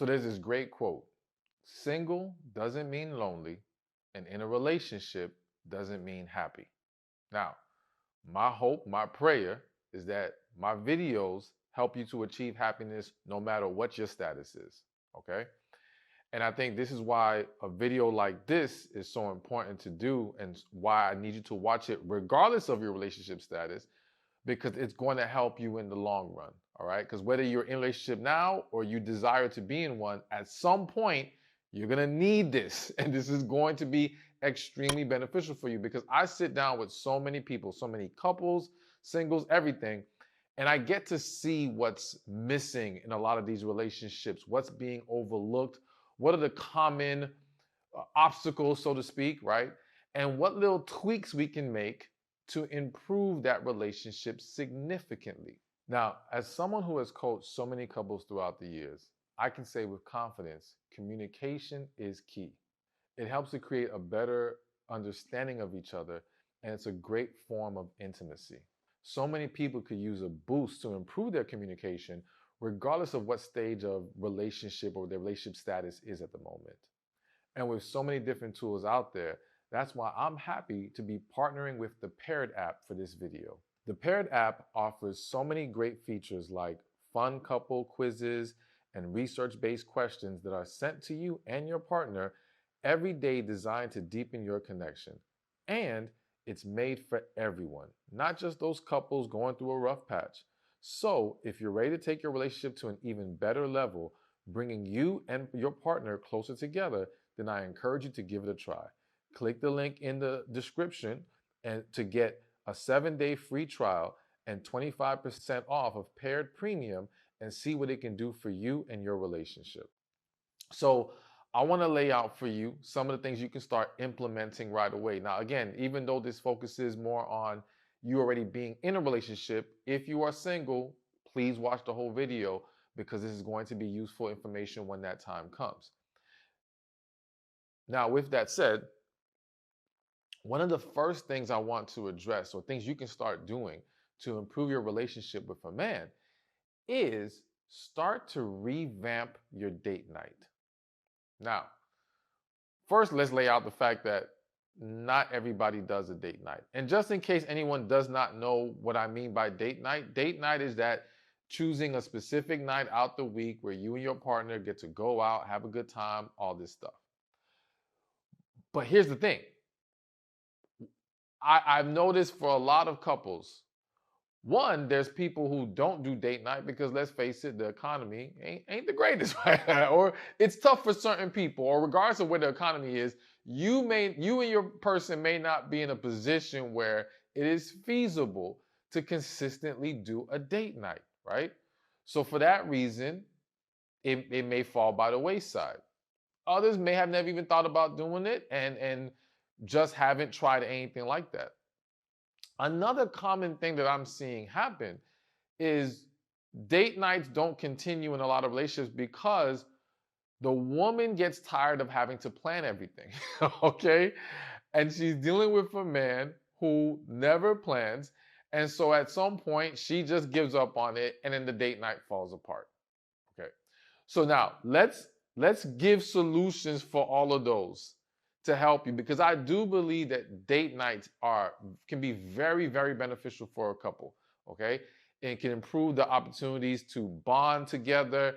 So there's this great quote: single doesn't mean lonely, and in a relationship doesn't mean happy. Now, my hope, my prayer is that my videos help you to achieve happiness no matter what your status is. Okay. And I think this is why a video like this is so important to do, and why I need you to watch it regardless of your relationship status, because it's going to help you in the long run. All right. Because whether you're in a relationship now or you desire to be in one, at some point, you're going to need this. And this is going to be extremely beneficial for you, because I sit down with so many people, so many couples, singles, everything. And I get to see what's missing in a lot of these relationships, what's being overlooked, what are the common obstacles, so to speak, right? And what little tweaks we can make to improve that relationship significantly. Now, as someone who has coached so many couples throughout the years, I can say with confidence, communication is key. It helps to create a better understanding of each other, and it's a great form of intimacy. So many people could use a boost to improve their communication, regardless of what stage of relationship or their relationship status is at the moment. And with so many different tools out there, that's why I'm happy to be partnering with the Paired app for this video. The Paired app offers so many great features like fun couple quizzes and research-based questions that are sent to you and your partner every day, designed to deepen your connection. And it's made for everyone, not just those couples going through a rough patch. So if you're ready to take your relationship to an even better level, bringing you and your partner closer together, then I encourage you to give it a try. Click the link in the description and to get a 7-day free trial and 25% off of Paired Premium, and see what it can do for you and your relationship. So I want to lay out for you some of the things you can start implementing right away. Now, again, even though this focuses more on you already being in a relationship, if you are single, please watch the whole video, because this is going to be useful information when that time comes. Now, with that said, one of the first things I want to address, or things you can start doing to improve your relationship with a man, is start to revamp your date night. Now, first, let's lay out the fact that not everybody does a date night. And just in case anyone does not know what I mean by date night is that choosing a specific night out the week where you and your partner get to go out, have a good time, all this stuff. But here's the thing. I've noticed for a lot of couples, one, there's people who don't do date night because, let's face it, the economy ain't the greatest, right? Or it's tough for certain people, or regardless of where the economy is, you and your person may not be in a position where it is feasible to consistently do a date night, right? So for that reason, it may fall by the wayside. Others may have never even thought about doing it, and just haven't tried anything like that. Another common thing that I'm seeing happen is date nights don't continue in a lot of relationships because the woman gets tired of having to plan everything, okay? And she's dealing with a man who never plans. And so at some point, she just gives up on it, and then the date night falls apart, okay? So now let's give solutions for all of those to help you, because I do believe that date nights can be very, very beneficial for a couple, okay? It can improve the opportunities to bond together,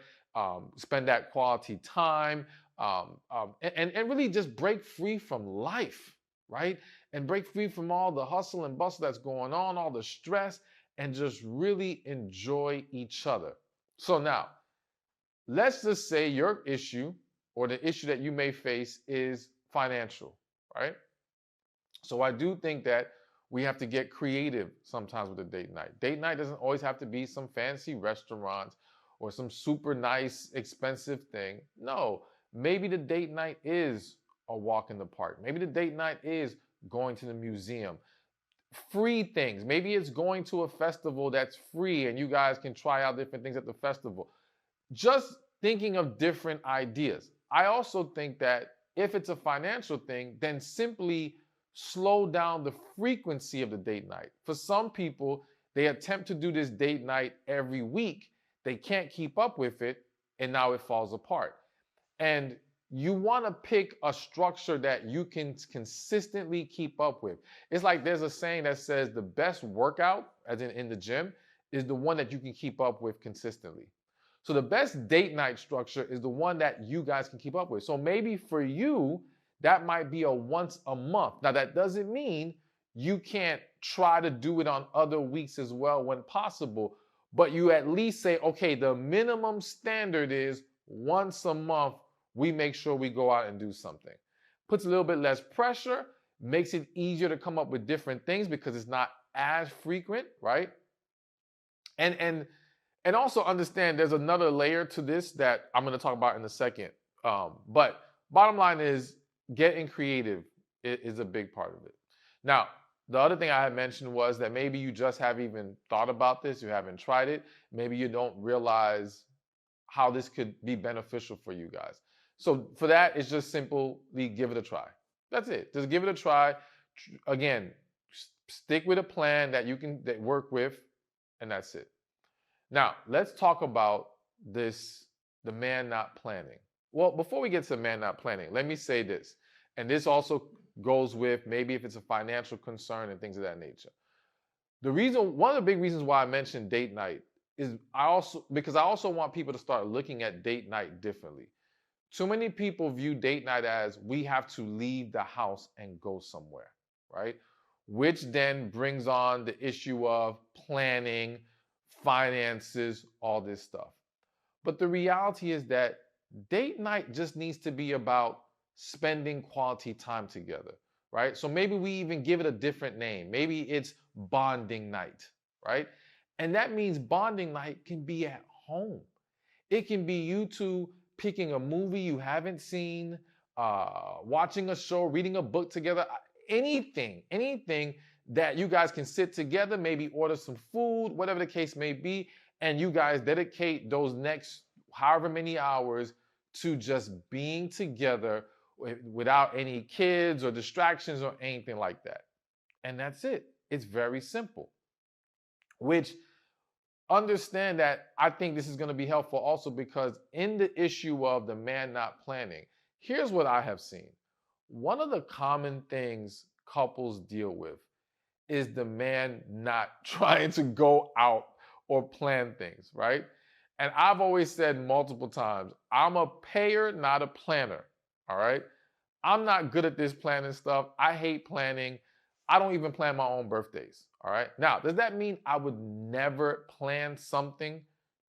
spend that quality time, and really just break free from life, right? And break free from all the hustle and bustle that's going on, all the stress, and just really enjoy each other. So now, let's just say your issue, or the issue that you may face, is financial, right? So I do think that we have to get creative sometimes with a date night. Date night doesn't always have to be some fancy restaurant or some super nice, expensive thing. No, maybe the date night is a walk in the park. Maybe the date night is going to the museum. Free things. Maybe it's going to a festival that's free and you guys can try out different things at the festival. Just thinking of different ideas. I also think that if it's a financial thing, then simply slow down the frequency of the date night. For some people, they attempt to do this date night every week. They can't keep up with it. and now it falls apart. And you want to pick a structure that you can consistently keep up with. It's like there's a saying that says the best workout, as in the gym, is the one that you can keep up with consistently. So the best date night structure is the one that you guys can keep up with. So maybe for you, that might be a once a month. Now, that doesn't mean you can't try to do it on other weeks as well when possible, but you at least say, okay, the minimum standard is once a month, we make sure we go out and do something. Puts a little bit less pressure, makes it easier to come up with different things because it's not as frequent, right? And also understand there's another layer to this that I'm going to talk about in a second. But bottom line is getting creative is a big part of it. Now, the other thing I had mentioned was that maybe you just haven't even thought about this, you haven't tried it, maybe you don't realize how this could be beneficial for you guys. So for that, it's just simply give it a try. That's it. Just give it a try. Again, stick with a plan that you can work with, and that's it. Now, let's talk about the man not planning. Well, before we get to man not planning, let me say this. And this also goes with maybe if it's a financial concern and things of that nature. One of the big reasons why I mentioned date night is because I also want people to start looking at date night differently. Too many people view date night as we have to leave the house and go somewhere, right? Which then brings on the issue of planning, finances, all this stuff. But the reality is that date night just needs to be about spending quality time together, right? So maybe we even give it a different name. Maybe it's bonding night, right? And that means bonding night can be at home. It can be you two picking a movie you haven't seen, watching a show, reading a book together, anything that you guys can sit together, maybe order some food, whatever the case may be, and you guys dedicate those next however many hours to just being together without any kids or distractions or anything like that. And that's it. It's very simple. Which, understand that I think this is going to be helpful also because in the issue of the man not planning, here's what I have seen. One of the common things couples deal with is the man not trying to go out or plan things, right? And I've always said multiple times, I'm a payer, not a planner, all right? I'm not good at this planning stuff. I hate planning. I don't even plan my own birthdays, all right? Now, does that mean I would never plan something?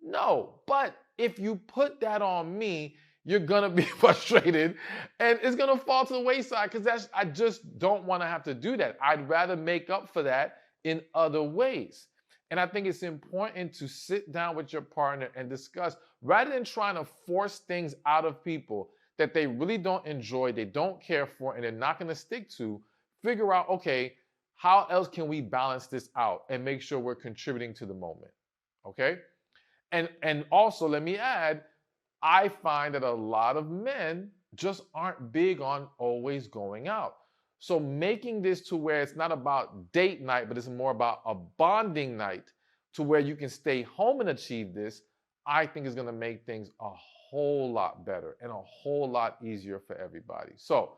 No, but if you put that on me, you're gonna be frustrated and it's gonna fall to the wayside because I just don't wanna have to do that. I'd rather make up for that in other ways. And I think it's important to sit down with your partner and discuss, rather than trying to force things out of people that they really don't enjoy, they don't care for, and they're not gonna stick to, figure out, okay, how else can we balance this out and make sure we're contributing to the moment, okay? And also, let me add, I find that a lot of men just aren't big on always going out. So making this to where it's not about date night, but it's more about a bonding night to where you can stay home and achieve this, I think is going to make things a whole lot better and a whole lot easier for everybody. So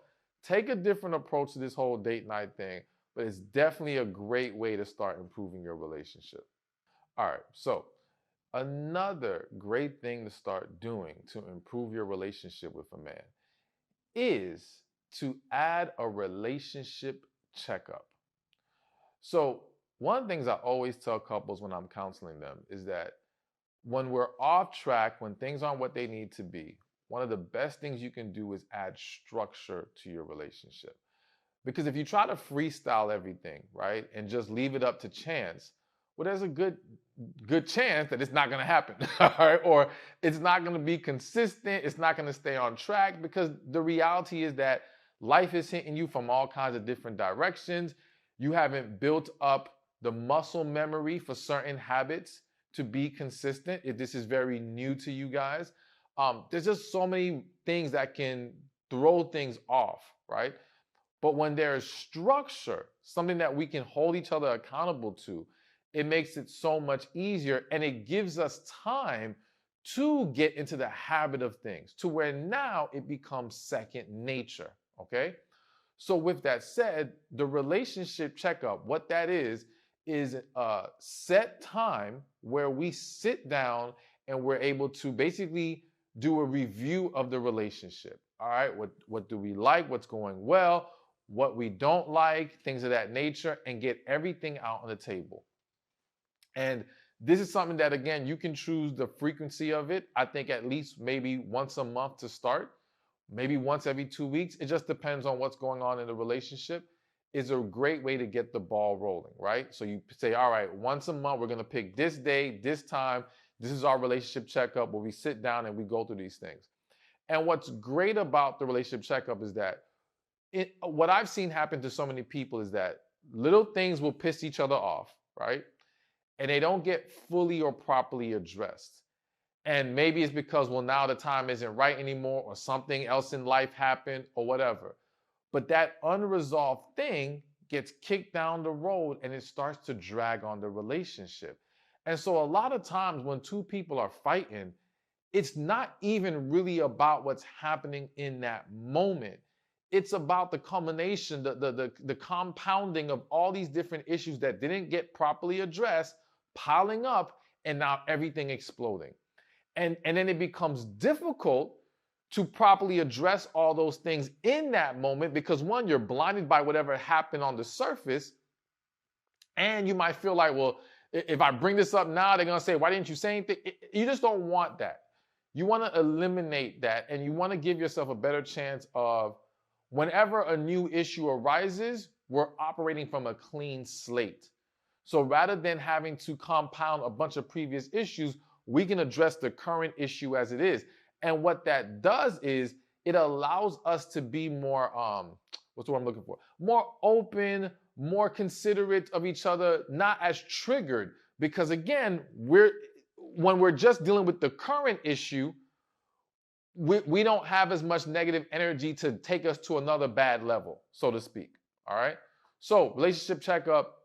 take a different approach to this whole date night thing, but it's definitely a great way to start improving your relationship. All right, so another great thing to start doing to improve your relationship with a man is to add a relationship checkup. So, one of the things I always tell couples when I'm counseling them is that when we're off track, when things aren't what they need to be, one of the best things you can do is add structure to your relationship. Because if you try to freestyle everything, right, and just leave it up to chance, well, there's a good chance that it's not going to happen, all right? Or it's not going to be consistent. It's not going to stay on track because the reality is that life is hitting you from all kinds of different directions. You haven't built up the muscle memory for certain habits to be consistent. If this is very new to you guys, there's just so many things that can throw things off, right? But when there is structure, something that we can hold each other accountable to, it makes it so much easier and it gives us time to get into the habit of things to where now it becomes second nature. Okay. So, with that said, the relationship checkup, what that is a set time where we sit down and we're able to basically do a review of the relationship. All right, what do we like? What's going well? What we don't like? Things of that nature, and get everything out on the table. And this is something that, again, you can choose the frequency of it. I think at least maybe once a month to start, maybe once every 2 weeks. It just depends on what's going on in the relationship. Is a great way to get the ball rolling, right? So you say, all right, once a month, we're going to pick this day, this time. This is our relationship checkup where we sit down and we go through these things. And what's great about the relationship checkup is that what I've seen happen to so many people is that little things will piss each other off, right? And they don't get fully or properly addressed. And maybe it's because, well, now the time isn't right anymore, or something else in life happened, or whatever. But that unresolved thing gets kicked down the road and it starts to drag on the relationship. And so a lot of times when two people are fighting, it's not even really about what's happening in that moment. It's about the culmination, the compounding of all these different issues that didn't get properly addressed, piling up, and now everything exploding. And then it becomes difficult to properly address all those things in that moment because, one, you're blinded by whatever happened on the surface, and you might feel like, well, if I bring this up now, they're going to say, why didn't you say anything? You just don't want that. You want to eliminate that, and you want to give yourself a better chance of, whenever a new issue arises, we're operating from a clean slate. So rather than having to compound a bunch of previous issues, we can address the current issue as it is. And what that does is it allows us to be more, what's the word I'm looking for? More open, more considerate of each other, not as triggered. Because again, when we're just dealing with the current issue, we don't have as much negative energy to take us to another bad level, so to speak. All right. So relationship checkup,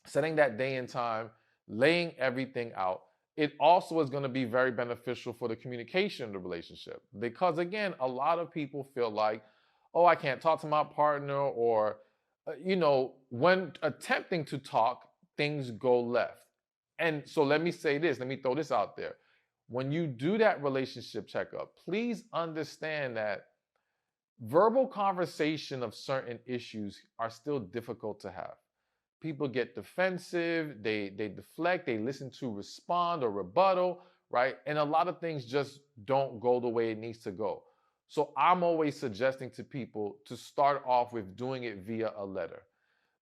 setting that day and time, laying everything out. It also is going to be very beneficial for the communication of the relationship. Because again, a lot of people feel like, oh, I can't talk to my partner, or, when attempting to talk, things go left. And so let me say this, let me throw this out there. When you do that relationship checkup, please understand that verbal conversation of certain issues are still difficult to have. People get defensive, they deflect, they listen to respond or rebuttal, right? And a lot of things just don't go the way it needs to go. So I'm always suggesting to people to start off with doing it via a letter.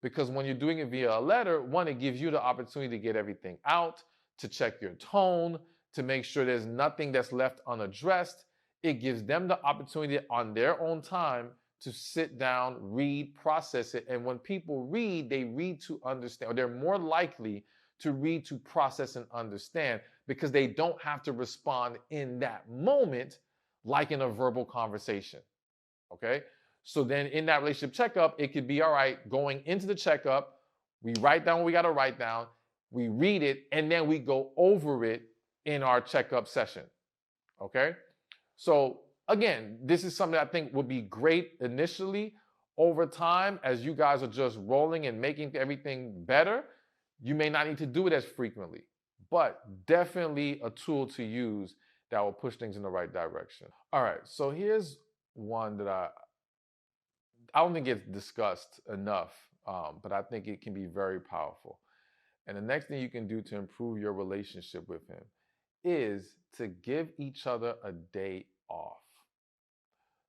Because when you're doing it via a letter, one, it gives you the opportunity to get everything out, to check your tone, to make sure there's nothing that's left unaddressed. It gives them the opportunity on their own time to sit down, read, process it. And when people read, they read to understand, or they're more likely to read to process and understand, because they don't have to respond in that moment like in a verbal conversation. Okay? So then in that relationship checkup, it could be, all right, going into the checkup, we write down what we got to write down, we read it, and then we go over it in our checkup session. Okay? So again, this is something I think would be great initially. Over time, as you guys are just rolling and making everything better, you may not need to do it as frequently, but definitely a tool to use that will push things in the right direction. All right, so here's one that I don't think it's discussed enough, but I think it can be very powerful. And the next thing you can do to improve your relationship with him is to give each other a day off.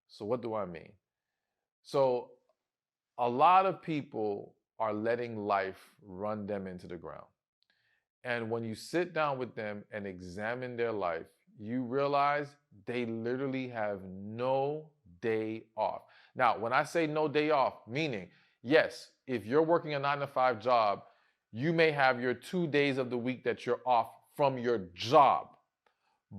So what do I mean? So a lot of people are letting life run them into the ground. And when you sit down with them and examine their life, you realize they literally have no day off. Now, when I say no day off, meaning, yes, if you're working a 9-to-5 job, you may have your 2 days of the week that you're off from your job.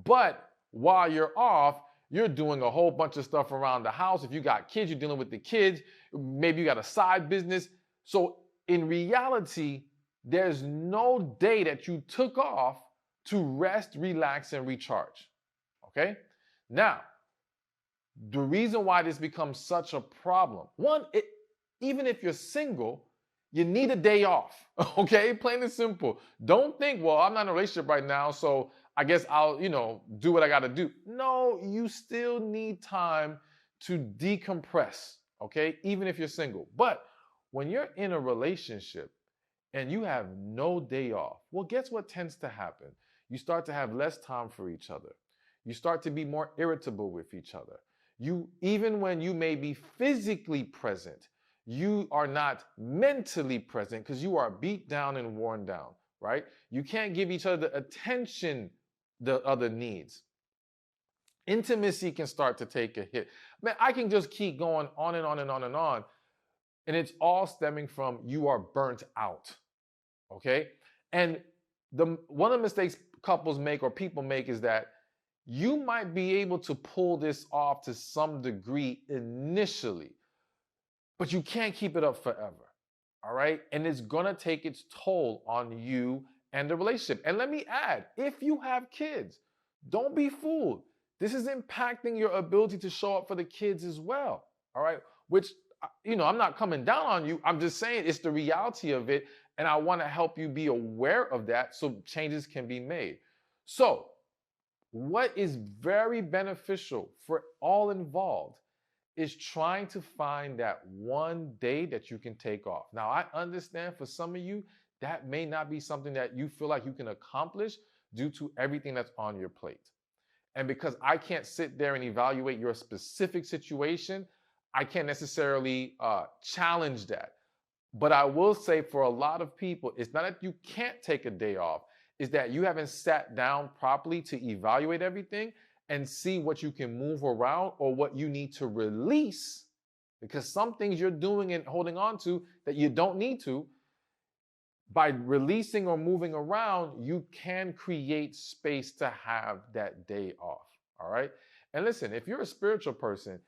But while you're off, you're doing a whole bunch of stuff around the house. If you got kids, you're dealing with the kids. Maybe you got a side business. So in reality, there's no day that you took off to rest, relax, and recharge. Okay? Now, the reason why this becomes such a problem, one, even if you're single, you need a day off. Okay? Plain and simple. Don't think, well, I'm not in a relationship right now, so I guess I'll, do what I got to do. No, you still need time to decompress. Okay? Even if you're single. But when you're in a relationship and you have no day off, well, guess what tends to happen? You start to have less time for each other. You start to be more irritable with each other. Even when you may be physically present, you are not mentally present because you are beat down and worn down, right? You can't give each other the attention the other needs. Intimacy can start to take a hit. Man, I can just keep going on and on and on and on. And it's all stemming from you are burnt out. Okay? And one of the mistakes couples make or people make is that you might be able to pull this off to some degree initially, but you can't keep it up forever. All right? And it's going to take its toll on you and the relationship. And let me add, if you have kids, don't be fooled. This is impacting your ability to show up for the kids as well. All right? Which, I'm not coming down on you. I'm just saying it's the reality of it. And I want to help you be aware of that so changes can be made. So, what is very beneficial for all involved is trying to find that one day that you can take off. Now, I understand for some of you, that may not be something that you feel like you can accomplish due to everything that's on your plate. And because I can't sit there and evaluate your specific situation, I can't necessarily challenge that. But I will say for a lot of people, it's not that you can't take a day off, it's that you haven't sat down properly to evaluate everything and see what you can move around or what you need to release. Because some things you're doing and holding on to that you don't need to, by releasing or moving around, you can create space to have that day off. All right. And listen, if you're a spiritual person,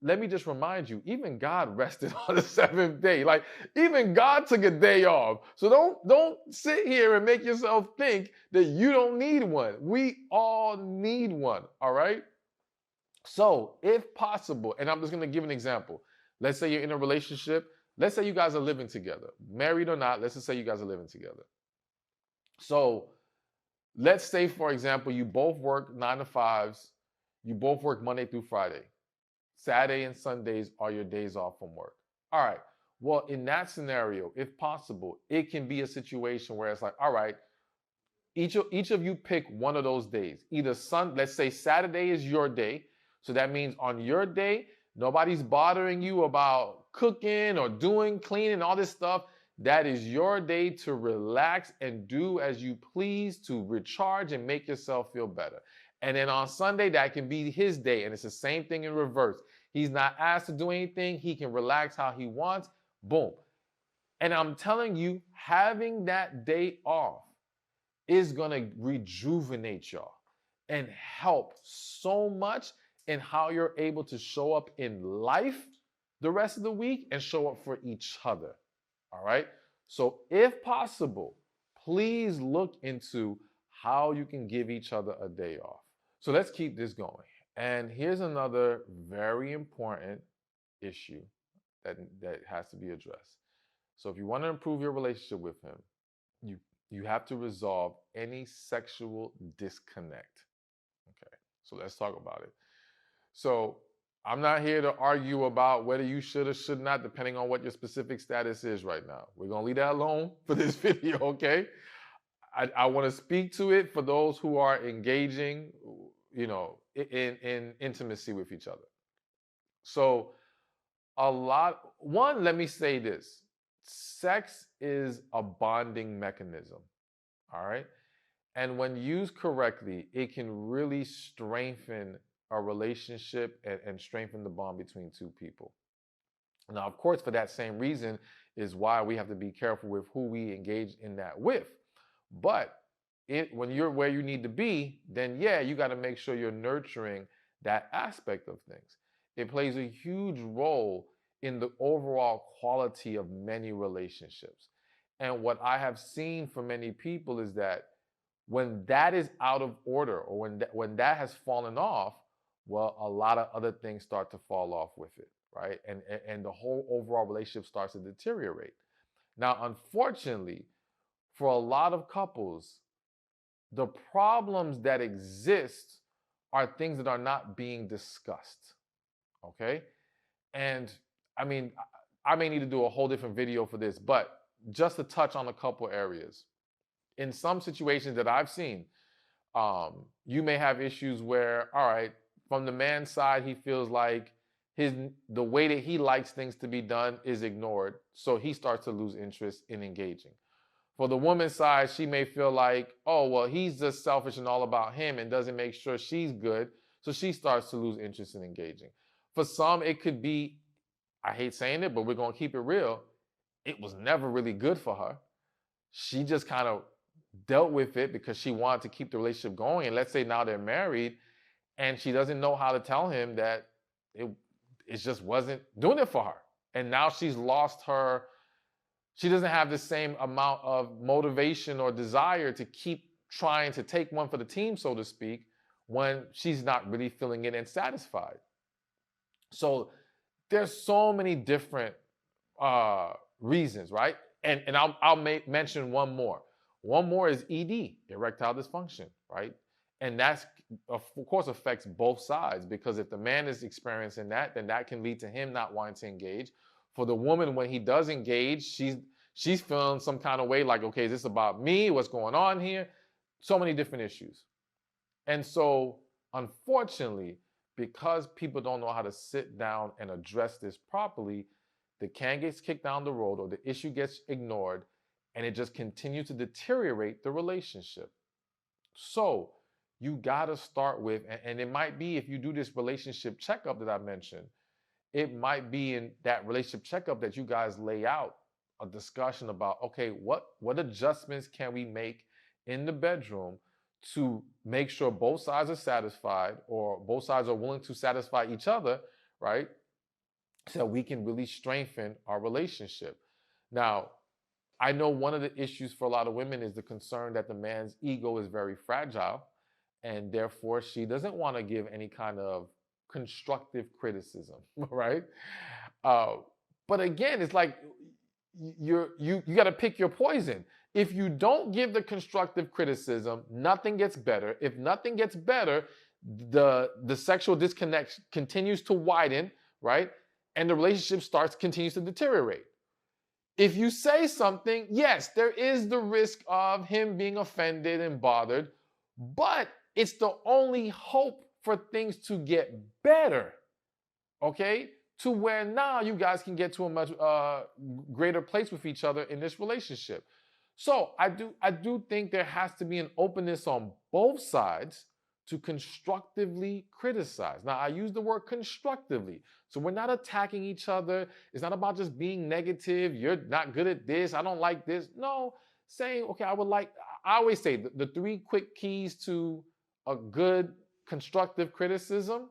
let me just remind you, even God rested on the seventh day. Like, even God took a day off. So don't sit here and make yourself think that you don't need one. We all need one, all right? So, if possible, and I'm just going to give an example. Let's say you're in a relationship. Let's say you guys are living together. Married or not, let's just say you guys are living together. So, let's say, for example, you both work 9 to 5s. You both work Monday through Friday. Saturday and Sundays are your days off from work. All right. Well, in that scenario, if possible, it can be a situation where it's like, all right, each of you pick one of those days. Either let's say Saturday is your day. So that means on your day, nobody's bothering you about cooking or doing cleaning, all this stuff. That is your day to relax and do as you please to recharge and make yourself feel better. And then on Sunday, that can be his day. And it's the same thing in reverse. He's not asked to do anything. He can relax how he wants. Boom. And I'm telling you, having that day off is going to rejuvenate y'all and help so much in how you're able to show up in life the rest of the week and show up for each other. All right. So if possible, please look into how you can give each other a day off. So let's keep this going. And here's another very important issue that has to be addressed. So if you want to improve your relationship with him, you have to resolve any sexual disconnect. Okay, so let's talk about it. So I'm not here to argue about whether you should or should not, depending on what your specific status is right now. We're going to leave that alone for this video, okay? I want to speak to it for those who are engaging, in intimacy with each other. So let me say this. Sex is a bonding mechanism, all right? And when used correctly, it can really strengthen a relationship and strengthen the bond between two people. Now, of course, for that same reason is why we have to be careful with who we engage in that with. But when you're where you need to be, then yeah, you got to make sure you're nurturing that aspect of things. It plays a huge role in the overall quality of many relationships. And what I have seen for many people is that When that is out of order, or when that has fallen off, well, a lot of other things start to fall off with it, right? And the whole overall relationship starts to deteriorate. Now, unfortunately, for a lot of couples, the problems that exist are things that are not being discussed. Okay. And I mean, I may need to do a whole different video for this, but just to touch on a couple areas. In some situations that I've seen, you may have issues where, all right, from the man's side, he feels like the way that he likes things to be done is ignored, so he starts to lose interest in engaging. For the woman's side, she may feel like, oh, well, he's just selfish and all about him and doesn't make sure she's good, so she starts to lose interest in engaging. For some, it could be, I hate saying it, but we're going to keep it real, it was never really good for her. She just kind of dealt with it because she wanted to keep the relationship going. And let's say now they're married and she doesn't know how to tell him that it just wasn't doing it for her. And now she's lost her, she doesn't have the same amount of motivation or desire to keep trying to take one for the team, so to speak, when she's not really feeling it and satisfied. So there's so many different reasons, right? And I'll mention one more. One more is ED, erectile dysfunction, right? And that's, of course, affects both sides, because if the man is experiencing that, then that can lead to him not wanting to engage. For the woman, when he does engage, she's feeling some kind of way like, okay, is this about me? What's going on here? So many different issues. And so, unfortunately, because people don't know how to sit down and address this properly, the can gets kicked down the road, or the issue gets ignored, and it just continues to deteriorate the relationship. So you got to start with, and it might be, if you do this relationship checkup that I mentioned, it might be in that relationship checkup that you guys lay out a discussion about, okay, what adjustments can we make in the bedroom to make sure both sides are satisfied, or both sides are willing to satisfy each other, right? So we can really strengthen our relationship. Now, I know one of the issues for a lot of women is the concern that the man's ego is very fragile, and therefore she doesn't want to give any kind of constructive criticism, right? Uh, but again, it's like you got to pick your poison. If you don't give the constructive criticism, nothing gets better. If nothing gets better, the sexual disconnect continues to widen, right? And the relationship continues to deteriorate. If you say something, yes, there is the risk of him being offended and bothered, but it's the only hope for things to get better, okay? To where now you guys can get to a much greater place with each other in this relationship. So I do think there has to be an openness on both sides to constructively criticize. Now, I use the word constructively. So we're not attacking each other. It's not about just being negative. You're not good at this. I don't like this. No, saying, okay, I always say the three quick keys to a good constructive criticism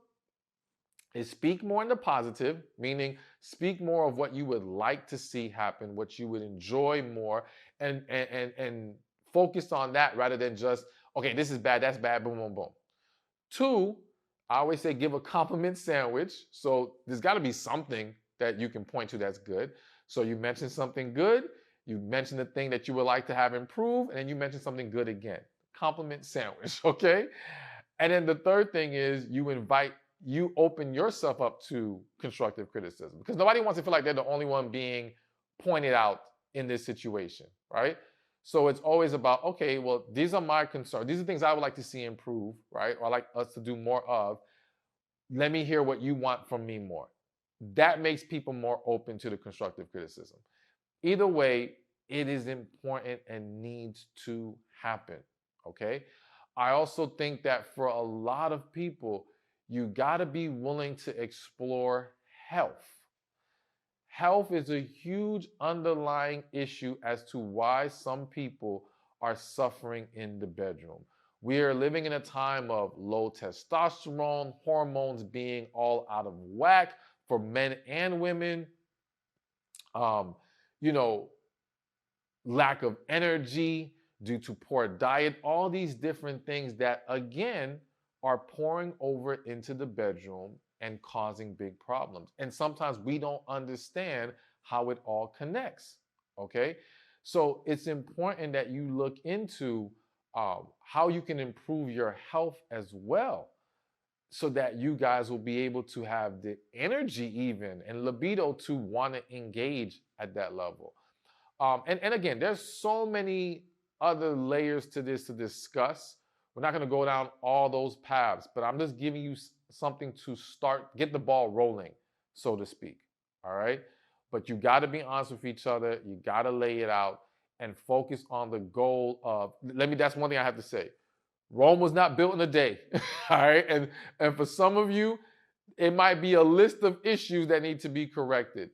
is speak more in the positive, meaning speak more of what you would like to see happen, what you would enjoy more, and focus on that rather than just, okay, this is bad, that's bad, boom, boom, boom. Two, I always say give a compliment sandwich. So there's got to be something that you can point to that's good. So you mention something good, you mention the thing that you would like to have improved, and then you mention something good again. Compliment sandwich, okay? And then the third thing is you open yourself up to constructive criticism, because nobody wants to feel like they're the only one being pointed out in this situation, right? So it's always about, okay, well, these are my concerns. These are things I would like to see improve, right? Or I like us to do more of. Let me hear what you want from me more. That makes people more open to the constructive criticism. Either way, it is important and needs to happen, okay? I also think that for a lot of people, you got to be willing to explore health. Health is a huge underlying issue as to why some people are suffering in the bedroom. We are living in a time of low testosterone, hormones being all out of whack for men and women. You know, lack of energy, due to poor diet, all these different things that, again, are pouring over into the bedroom and causing big problems. And sometimes we don't understand how it all connects. Okay. So it's important that you look into how you can improve your health as well, so that you guys will be able to have the energy even and libido to want to engage at that level. And again, there's so many other layers to this to discuss. We're not going to go down all those paths, but I'm just giving you something to start, get the ball rolling, so to speak. All right. But you got to be honest with each other. You got to lay it out and focus on the goal of, that's one thing I have to say. Rome was not built in a day. All right. And for some of you, it might be a list of issues that need to be corrected.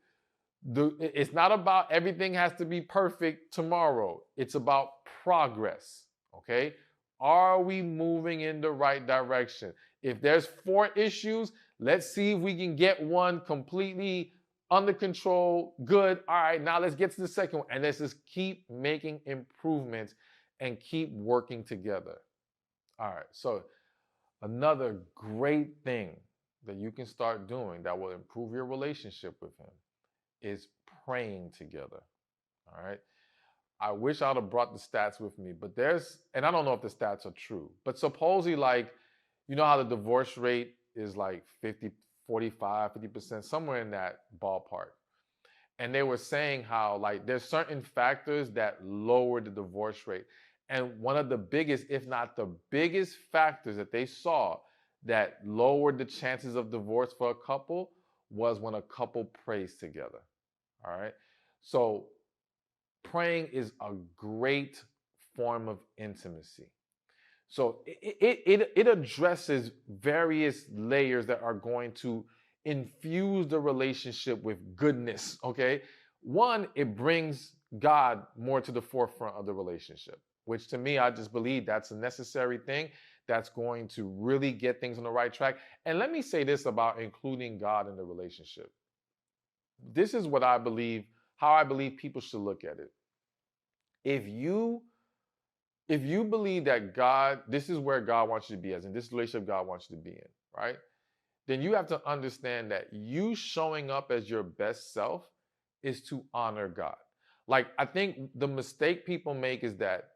It's not about everything has to be perfect tomorrow. It's about progress. Okay. Are we moving in the right direction? If there's 4 issues, let's see if we can get one completely under control. Good. All right. Now let's get to the second one. And let's just keep making improvements and keep working together. All right. So another great thing that you can start doing that will improve your relationship with him is praying together. All right. I wish I'd have brought the stats with me, but and I don't know if the stats are true, but supposedly, like, you know how the divorce rate is like 50, 45, 50%, somewhere in that ballpark. And they were saying how, like, there's certain factors that lower the divorce rate. And one of the biggest, if not the biggest factors that they saw that lowered the chances of divorce for a couple was when a couple prays together. All right. So praying is a great form of intimacy. So it addresses various layers that are going to infuse the relationship with goodness. Okay. One, it brings God more to the forefront of the relationship, which to me, I just believe that's a necessary thing that's going to really get things on the right track. And let me say this about including God in the relationship. This is what I believe, how I believe people should look at it. If you believe that God, this is where God wants you to be, as in this relationship God wants you to be in, right? Then you have to understand that you showing up as your best self is to honor God. Like, I think the mistake people make is that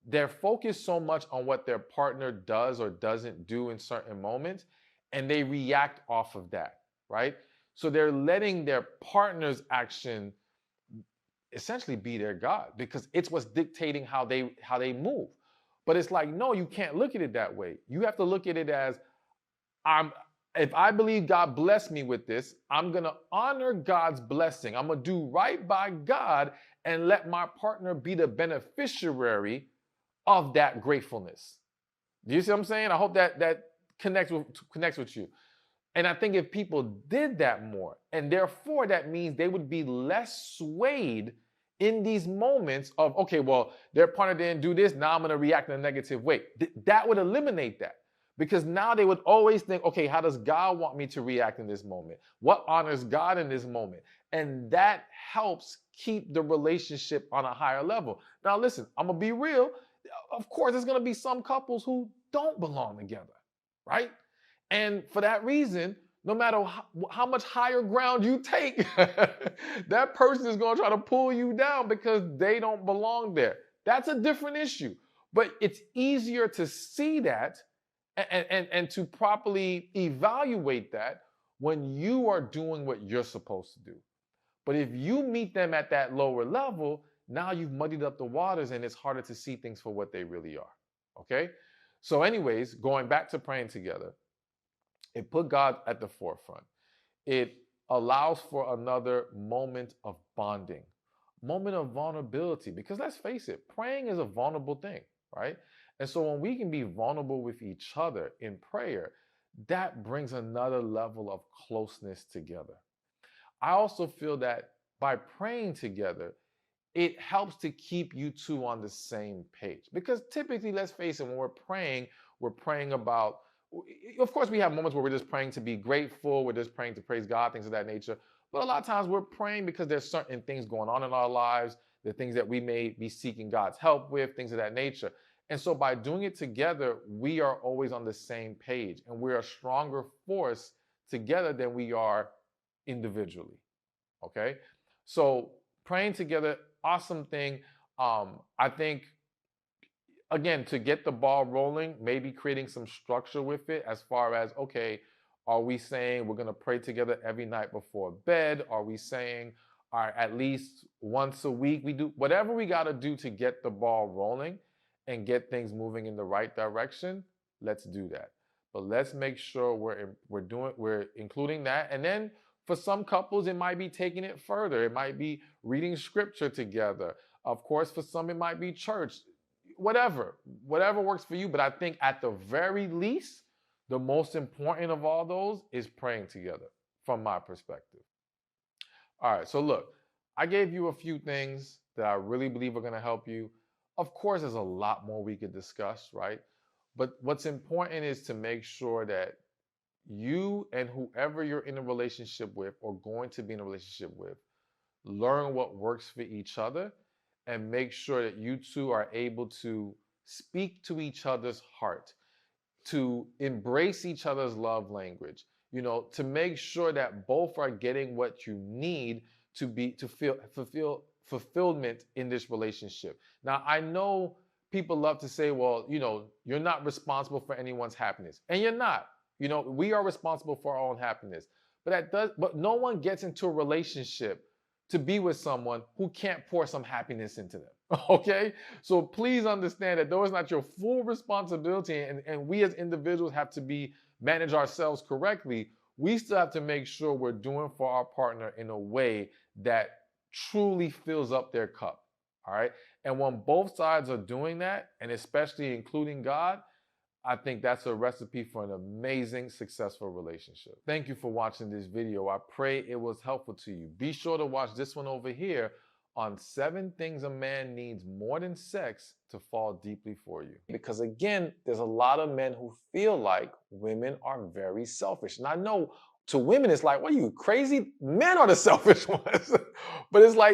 they're focused so much on what their partner does or doesn't do in certain moments, and they react off of that, right? So they're letting their partner's action essentially be their God, because it's what's dictating how they move. But it's like, no, you can't look at it that way. You have to look at it as, if I believe God blessed me with this, I'm going to honor God's blessing. I'm going to do right by God and let my partner be the beneficiary of that gratefulness. Do you see what I'm saying? I hope that connects with you. And I think if people did that more, and therefore that means they would be less swayed in these moments of, okay, well, their partner didn't do this, now I'm going to react in a negative way. That would eliminate that. Because now they would always think, okay, how does God want me to react in this moment? What honors God in this moment? And that helps keep the relationship on a higher level. Now, listen, I'm going to be real. Of course, there's going to be some couples who don't belong together, right? And for that reason, no matter how much higher ground you take, that person is going to try to pull you down because they don't belong there. That's a different issue. But it's easier to see that and to properly evaluate that when you are doing what you're supposed to do. But if you meet them at that lower level, now you've muddied up the waters and it's harder to see things for what they really are. Okay? So anyways, going back to praying together, it put God at the forefront. It allows for another moment of bonding, moment of vulnerability, because let's face it, praying is a vulnerable thing, right? And so when we can be vulnerable with each other in prayer, that brings another level of closeness together. I also feel that by praying together, it helps to keep you two on the same page. Because typically, let's face it, when we're praying about, of course, we have moments where we're just praying to be grateful, we're just praying to praise God, things of that nature. But a lot of times we're praying because there's certain things going on in our lives the things that we may be seeking God's help with, things of that nature. And so by doing it together, we are always on the same page, and we're a stronger force together than we are individually. Okay. So praying together, awesome thing. I think, again, to get the ball rolling, maybe creating some structure with it as far as, okay, are we saying we're going to pray together every night before bed? Are we saying, all right, at least once a week we do whatever we got to do to get the ball rolling and get things moving in the right direction? Let's do that. But let's make sure we're including that. And then for some couples, it might be taking it further. It might be reading scripture together. Of course, for some, it might be church, whatever works for you. But I think at the very least, the most important of all those is praying together, from my perspective. All right, so look, I gave you a few things that I really believe are going to help you. Of course, there's a lot more we could discuss, right? But what's important is to make sure that you and whoever you're in a relationship with or going to be in a relationship with learn what works for each other, and make sure that you two are able to speak to each other's heart, to embrace each other's love language, to make sure that both are getting what you need to fulfill fulfillment in this relationship. Now, I know people love to say, well, you're not responsible for anyone's happiness. And you're not. We are responsible for our own happiness. But no one gets into a relationship to be with someone who can't pour some happiness into them. Okay? So please understand that though it's not your full responsibility, and we as individuals have to manage ourselves correctly, we still have to make sure we're doing for our partner in a way that truly fills up their cup. All right? And when both sides are doing that, and especially including God, I think that's a recipe for an amazing, successful relationship. Thank you for watching this video. I pray it was helpful to you. Be sure to watch this one over here on 7 things a man needs more than sex to fall deeply for you. Because again, there's a lot of men who feel like women are very selfish. And I know to women, it's like, what are you, crazy? Men are the selfish ones. But it's like,